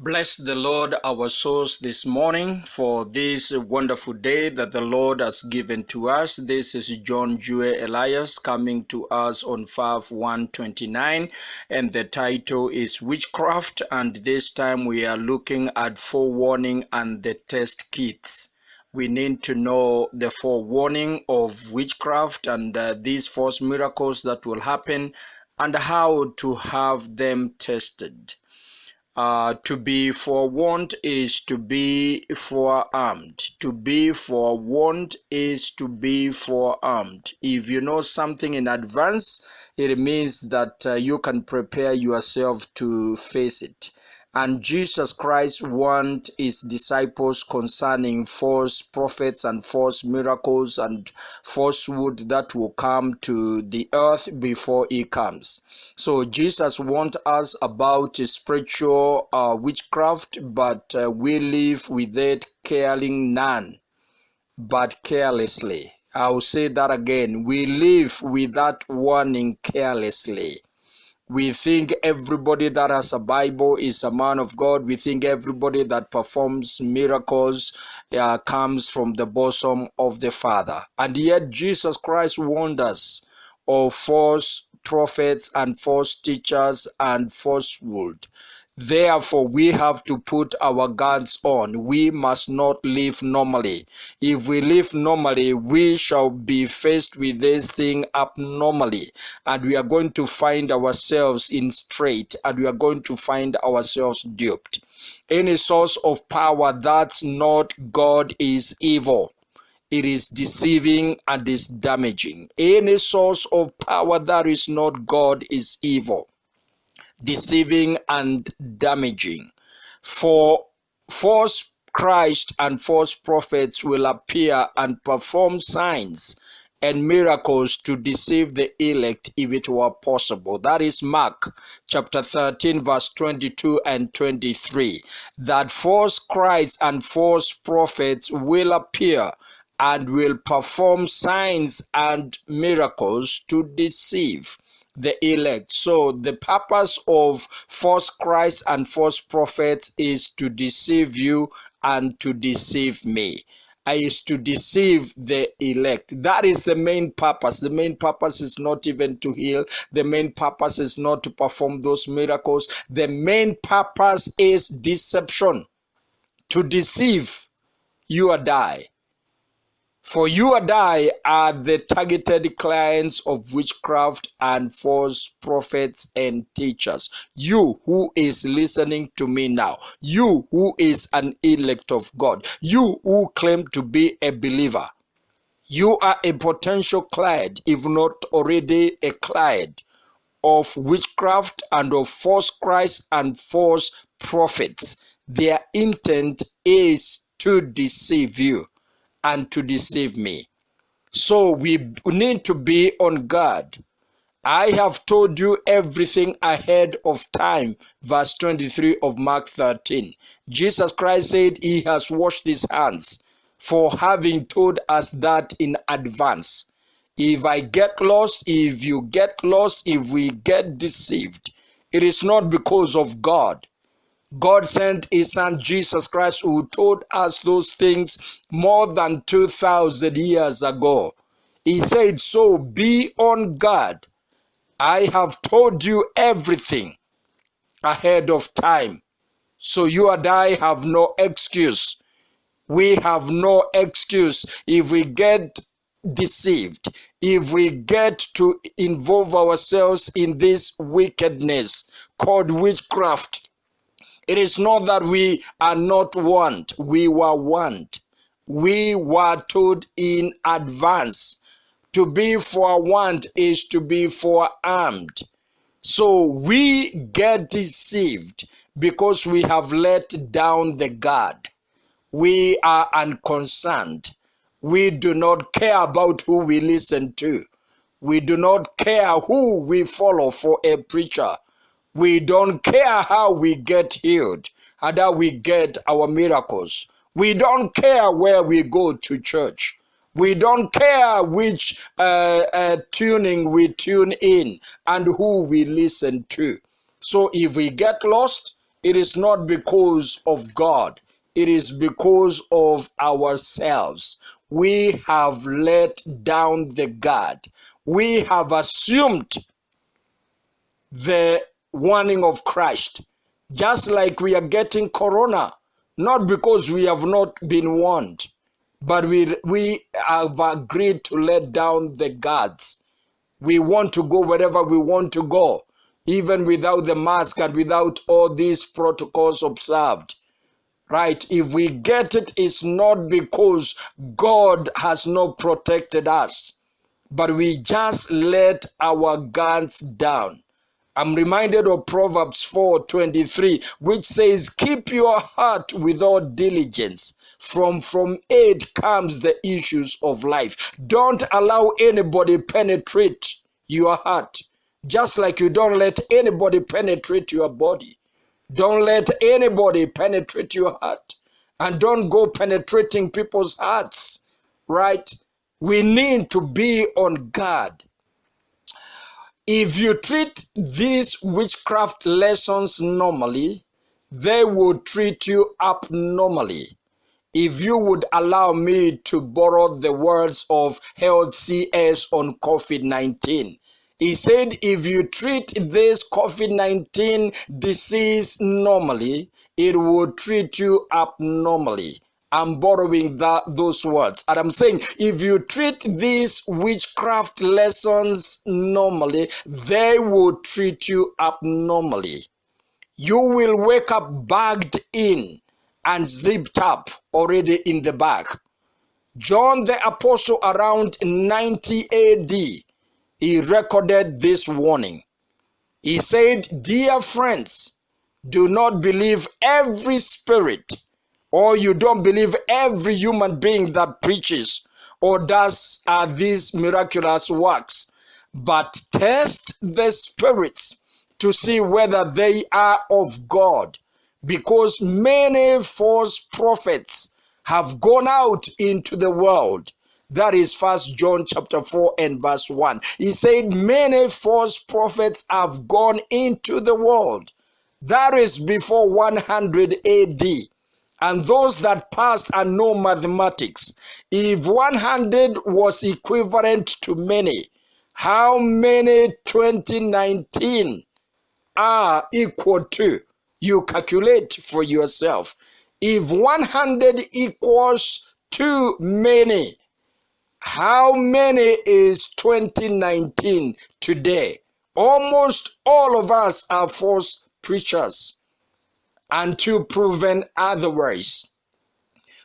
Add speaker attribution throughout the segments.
Speaker 1: Bless the Lord our souls this morning for this wonderful day that the Lord has given to us. This is John Jue Elias coming to us on 5/129, and the title is Witchcraft, and this time we are looking at forewarning and the test kits. We need to know the forewarning of witchcraft and these false miracles that will happen and how to have them tested. To be forewarned is to be forearmed. To be forewarned is to be forearmed. If you know something in advance, it means that you can prepare yourself to face it. And Jesus Christ warned his disciples concerning false prophets and false miracles and falsehood that will come to the earth before he comes. So Jesus warned us about spiritual witchcraft, but we live with it caring none, but carelessly. I'll say that again. We live with that warning carelessly. We think everybody that has a Bible is a man of God. We think everybody that performs miracles comes from the bosom of the Father. And yet Jesus Christ warned us of false prophets and false teachers and falsehood. Therefore, we have to put our guards on. We must not live normally. If we live normally, we shall be faced with this thing abnormally, and we are going to find ourselves in strait, and we are going to find ourselves duped. Any source of power that's not God is evil. It is deceiving and is damaging. Any source of power that is not God is evil, deceiving and damaging. For false Christ and false prophets will appear and perform signs and miracles to deceive the elect if it were possible. That is Mark chapter 13 verse 22 and 23. That false Christ and false prophets will appear and will perform signs and miracles to deceive the elect. So the purpose of false Christ and false prophets is to deceive you and to deceive me. Is to deceive the elect. That is the main purpose. The main purpose is not even to heal. The main purpose is not to perform those miracles. The main purpose is deception. To deceive you and I. For you and I are the targeted clients of witchcraft and false prophets and teachers. You who is listening to me now. You who is an elect of God. You who claim to be a believer. You are a potential client, if not already a client, of witchcraft and of false Christ and false prophets. Their intent is to deceive you and to deceive me. So we need to be on guard. I have told you everything ahead of time. Verse 23 of Mark 13. Jesus Christ said he has washed his hands for having told us that in advance. If I get lost, if you get lost, if we get deceived, it is not because of God. God sent his son Jesus Christ, who told us those things more than 2,000 years ago. He said, so be on guard. I have told you everything ahead of time. So you and I have no excuse. We have no excuse if we get deceived, if we get to involve ourselves in this wickedness called witchcraft. It is not that we are not warned. We were warned. We were told in advance. To be forewarned is to be forearmed. So we get deceived because we have let down the guard. We are unconcerned. We do not care about who we listen to. We do not care who we follow for a preacher. We don't care how we get healed and how we get our miracles. We don't care where we go to church. We don't care which tuning we tune in and who we listen to. So if we get lost, it is not because of God. It is because of ourselves. We have let down the guard. We have assumed the warning of Christ. Just like we are getting corona, not because we have not been warned, but we have agreed to let down the guards. We want to go wherever we want to go, even without the mask and without all these protocols observed. Right? If we get it, it's not because God has not protected us, but we just let our guards down. I'm reminded of Proverbs 4:23, which says, keep your heart with all diligence. From it comes the issues of life. Don't allow anybody penetrate your heart, just like you don't let anybody penetrate your body. Don't let anybody penetrate your heart, and don't go penetrating people's hearts, right? We need to be on guard. If you treat these witchcraft lessons normally, they will treat you abnormally. If you would allow me to borrow the words of Health CS on COVID-19, he said, if you treat this COVID-19 disease normally, it will treat you abnormally. I'm borrowing those words. And I'm saying, if you treat these witchcraft lessons normally, they will treat you abnormally. You will wake up bagged in and zipped up already in the bag. John the Apostle, around 90 AD, he recorded this warning. He said, dear friends, do not believe every spirit, or you don't believe every human being that preaches or does these miraculous works, but test the spirits to see whether they are of God, because many false prophets have gone out into the world. That is 1 John chapter 4 and verse 1. He said, many false prophets have gone into the world. That is before 100 AD. And those that passed and know mathematics, if 100 was equivalent to many, how many 2019 are equal to? You calculate for yourself. If 100 equals to many, how many is 2019 today? Almost all of us are false preachers until proven otherwise.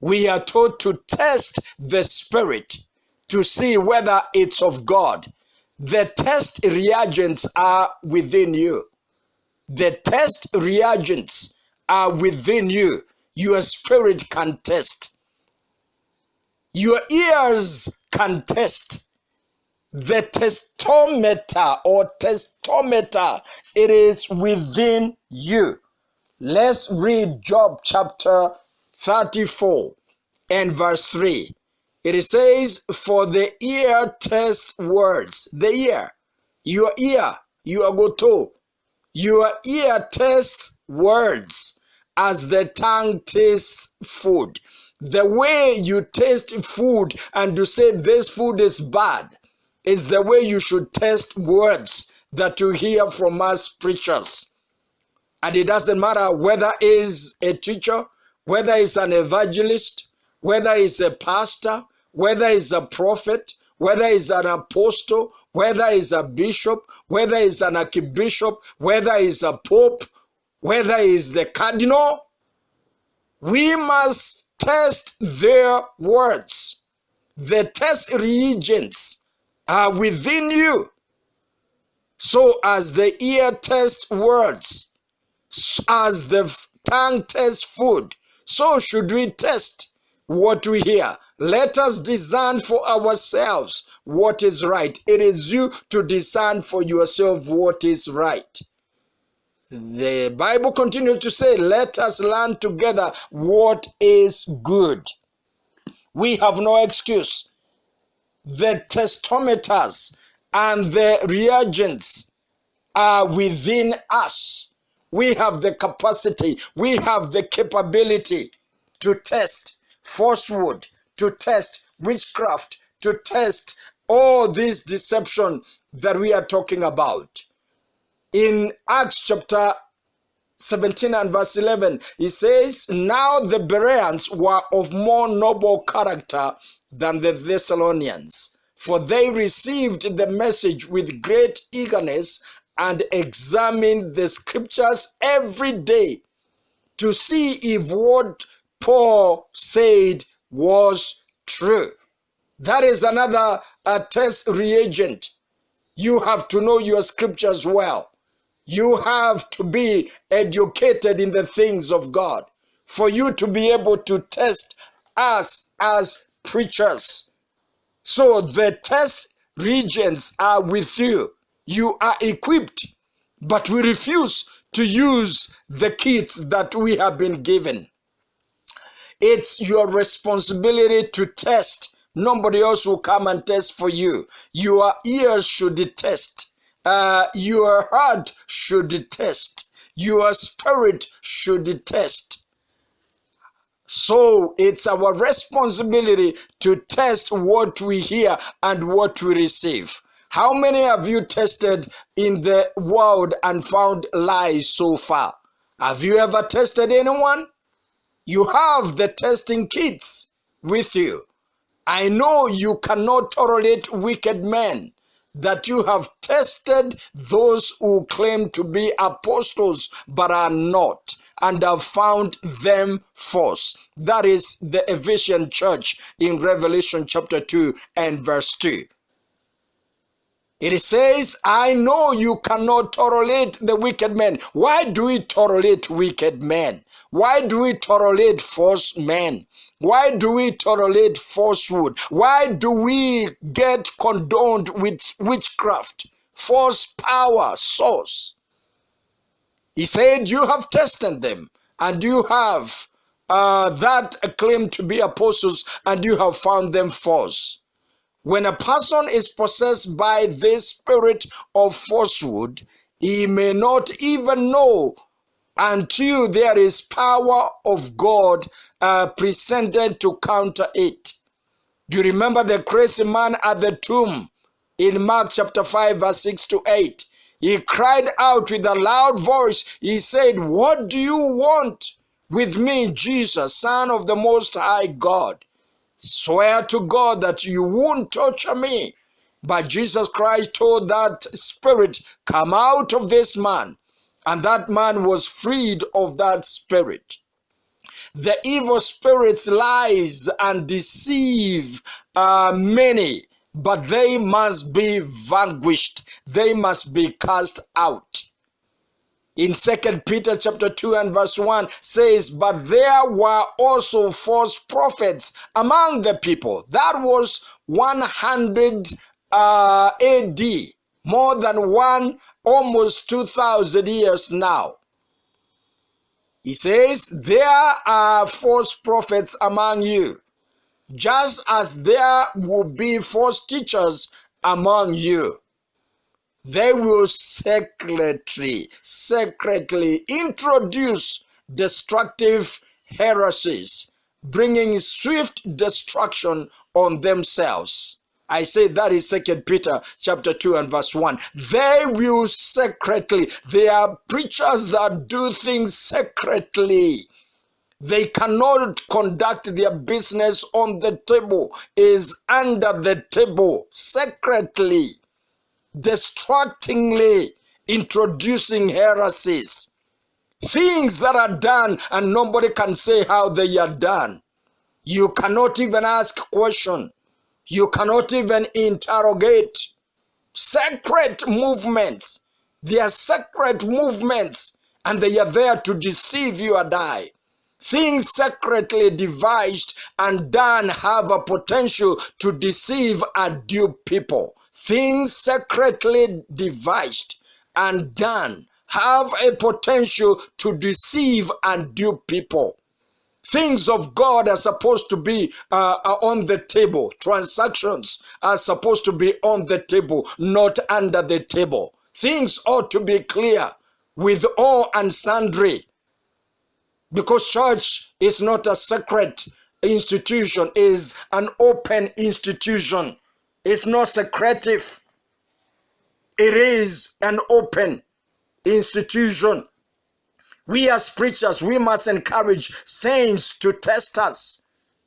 Speaker 1: We are told to test the spirit to see whether it's of God. The test reagents are within you. The test reagents are within you. Your spirit can test. Your ears can test. The testometer or testometer, it is within you. Let's read Job chapter 34 and verse 3. It says, for the ear tests words. The ear, your ear, you are go to. Your ear tests words as the tongue tastes food. The way you taste food and you say this food is bad is the way you should taste words that you hear from us preachers. And it doesn't matter whether is a teacher, whether it's an evangelist, whether it's a pastor, whether it's a prophet, whether it's an apostle, whether it's a bishop, whether it's an archbishop, whether it's a pope, whether it's the cardinal, we must test their words. The test reagents are within you. So as the ear tests words, as the tongue tests food, so should we test what we hear. Let us discern for ourselves what is right. It is you to discern for yourself what is right. The Bible continues to say, let us learn together what is good. We have no excuse. The testometers and the reagents are within us. we have the capacity, we have the capability to test falsehood, to test witchcraft, to test all this deception that we are talking about. In Acts chapter 17 and verse 11, he says, now the Bereans were of more noble character than the Thessalonians, for they received the message with great eagerness and examined the scriptures every day to see if what Paul said was true. That is another test reagent. You have to know your scriptures well. You have to be educated in the things of God for you to be able to test us as preachers. So the test reagents are with you. You are equipped, but we refuse to use the kits that we have been given. It's your responsibility to test. Nobody else will come and test for you. Your ears should test. Your heart should test. Your spirit should test. So it's our responsibility to test what we hear and what we receive. How many have you tested in the world and found lies so far? Have you ever tested anyone? You have the testing kits with you. I know you cannot tolerate wicked men, that you have tested those who claim to be apostles but are not, and have found them false. That is the Ephesian church in Revelation chapter 2 and verse 2. It says, I know you cannot tolerate the wicked men. Why do we tolerate wicked men? Why do we tolerate false men? Why do we tolerate falsehood? Why do we get condoned with witchcraft, false power, source? He said, you have tested them, and you have that claim to be apostles, and you have found them false. When a person is possessed by this spirit of falsehood, he may not even know until there is power of God presented to counter it. Do you remember the crazy man at the tomb in Mark chapter 5 verse 6 to 8? He cried out with a loud voice. He said, what do you want with me, Jesus, Son of the Most High God? Swear to God that you won't torture me. But Jesus Christ told that spirit, come out of this man. And that man was freed of that spirit. The evil spirits lies and deceive many, but they must be vanquished. They must be cast out. In 2 Peter chapter 2 and verse 1 says, but there were also false prophets among the people. That was 100 AD, more than almost 2,000 years now. He says, there are false prophets among you, just as there will be false teachers among you. They will secretly introduce destructive heresies, bringing swift destruction on themselves. I say that is 2 Peter chapter 2 and verse 1. They will secretly. They are preachers that do things secretly. They cannot conduct their business on the table, is under the table, secretly, distractingly introducing heresies. Things that are done and nobody can say how they are done. You cannot even ask a question. You cannot even interrogate. Secret movements. They are secret movements, and they are there to deceive you or die. Things secretly devised and done have a potential to deceive and dupe people. Things secretly devised and done have a potential to deceive and dupe people. Things of God are supposed to be on the table. Transactions are supposed to be on the table, not under the table. Things ought to be clear. with all and sundry. Because church is not a secret institution, is an open institution. It's not secretive. It is an open institution. We as preachers, we must encourage saints to test us,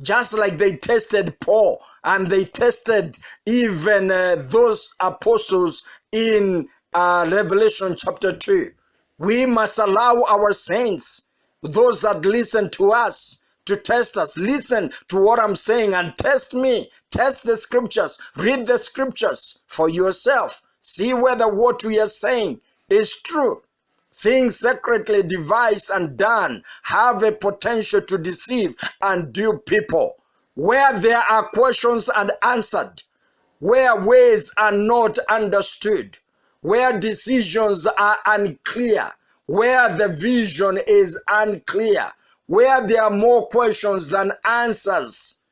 Speaker 1: just like they tested Paul and they tested even those apostles in Revelation chapter 2. We must allow our saints, those that listen to us, to test us. Listen to what I'm saying and test me. Test the scriptures. Read the scriptures for yourself. See whether what we are saying is true. Things secretly devised and done have a potential to deceive and dupe people. Where there are questions unanswered, where ways are not understood, where decisions are unclear, where the vision is unclear, where there are more questions than answers,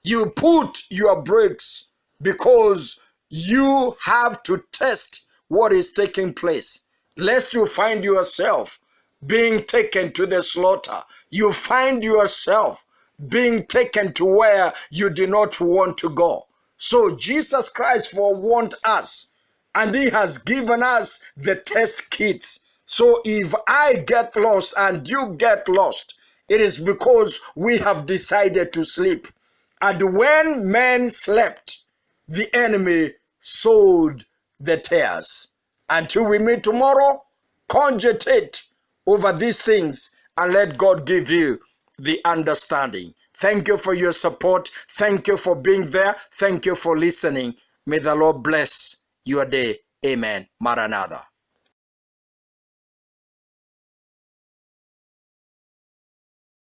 Speaker 1: you put your brakes, because you have to test what is taking place. Lest you find yourself being taken to the slaughter. You find yourself being taken to where you do not want to go. So Jesus Christ forewarned us, and he has given us the test kits. So if I get lost and you get lost, it is because we have decided to sleep. And when men slept, the enemy sowed the tares. Until we meet tomorrow, cogitate over these things and let God give you the understanding. Thank you for your support. Thank you for being there. Thank you for listening. May the Lord bless your day. Amen. Maranatha.